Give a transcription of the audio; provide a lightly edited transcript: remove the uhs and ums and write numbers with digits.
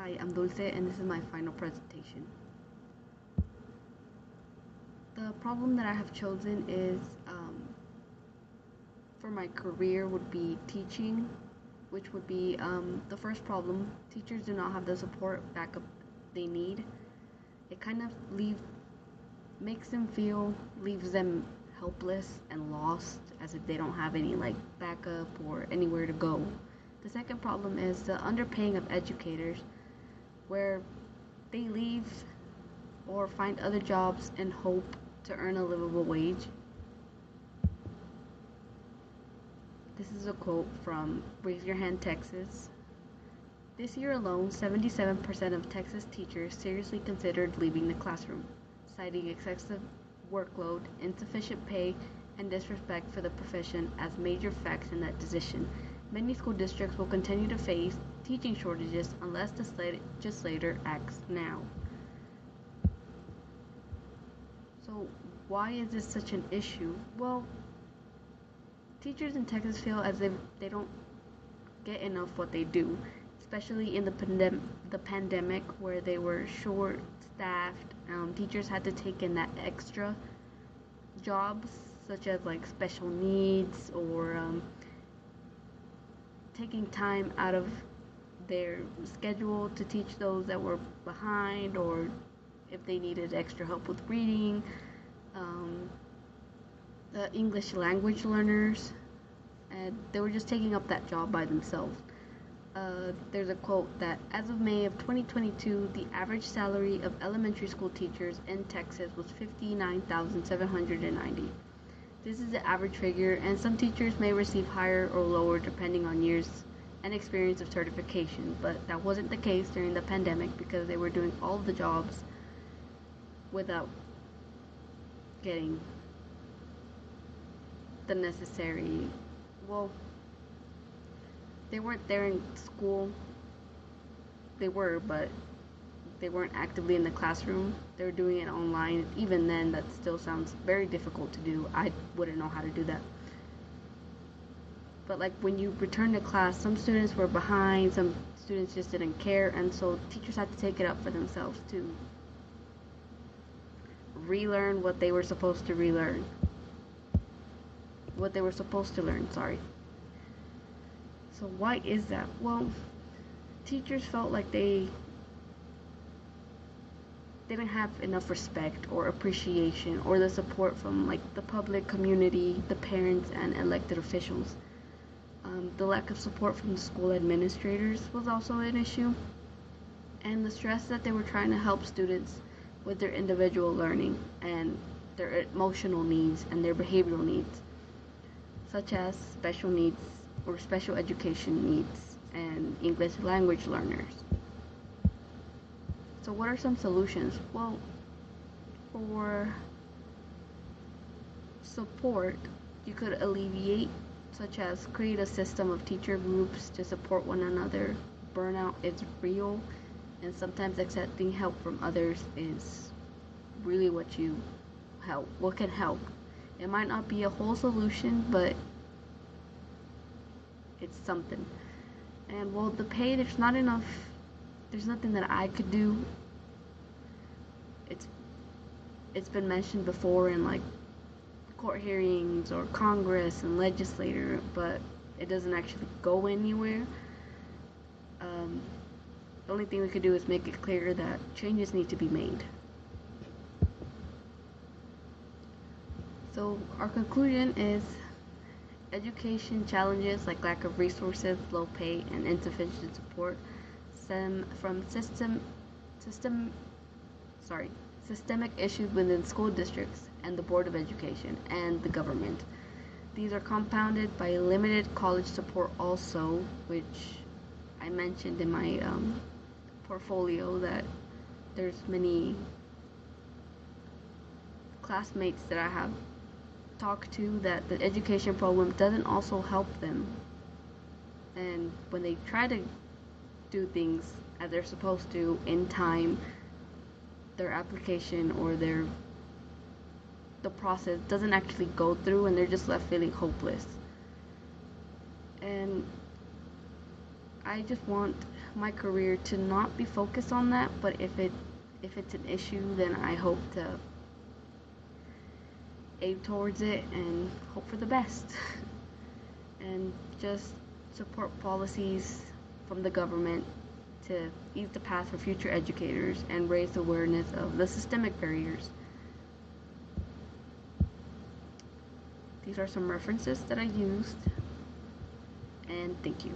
Hi, I'm Dulce, and this is my final presentation. The problem that I have chosen is for my career would be teaching, which would be the first problem. Teachers do not have the support backup they need. It kind of leaves them helpless and lost, as if they don't have any backup or anywhere to go. The second problem is the underpaying of educators, where they leave or find other jobs and hope to earn a livable wage. This is a quote from Raise Your Hand, Texas. This year alone, 77% of Texas teachers seriously considered leaving the classroom, citing excessive workload, insufficient pay, and disrespect for the profession as major facts in that decision. Many school districts will continue to face teaching shortages unless the legislature acts now. So why is this such an issue? Well, teachers in Texas feel as if they don't get enough what they do, especially in the pandemic where they were short-staffed. Teachers had to take in that extra jobs, such as special needs or taking time out of their schedule to teach those that were behind, or if they needed extra help with reading, the English language learners, and they were just taking up that job by themselves. There's a quote that as of May of 2022, the average salary of elementary school teachers in Texas was $59,790. This is the average figure, and some teachers may receive higher or lower depending on years and experience of certification, but that wasn't the case during the pandemic because they were doing all the jobs without getting the necessary, they weren't there in school. They were, but they weren't actively in the classroom. They were doing it online. Even then, that still sounds very difficult to do. I wouldn't know how to do that. But when you return to class, some students were behind, some students just didn't care, and so teachers had to take it up for themselves to relearn what they were supposed to learn, sorry. So why is that? Well, teachers felt like they didn't have enough respect or appreciation or the support from the public community, the parents, and elected officials. The lack of support from the school administrators was also an issue, and the stress that they were trying to help students with their individual learning and their emotional needs and their behavioral needs, such as special needs or special education needs and English language learners. So what are some solutions? Well, for support, you could alleviate, such as create a system of teacher groups to support one another. Burnout is real, and sometimes accepting help from others is really what can help. It might not be a whole solution, but it's something. And the pay, there's nothing that I could do. It's been mentioned before in court hearings or Congress and legislature, but it doesn't actually go anywhere. The only thing we could do is make it clear that changes need to be made. So our conclusion is education challenges like lack of resources, low pay, and insufficient support stem from systemic issues within school districts and the Board of Education and the government. These are compounded by limited college support also, which I mentioned in my portfolio, that there's many classmates that I have talked to that the education program doesn't also help them, and when they try to do things as they're supposed to in time, their application or the process doesn't actually go through, and they're just left feeling hopeless. And I just want my career to not be focused on that, but if it's an issue, then I hope to aim towards it and hope for the best. And just support policies from the government to ease the path for future educators and raise awareness of the systemic barriers. These are some references that I used, and thank you.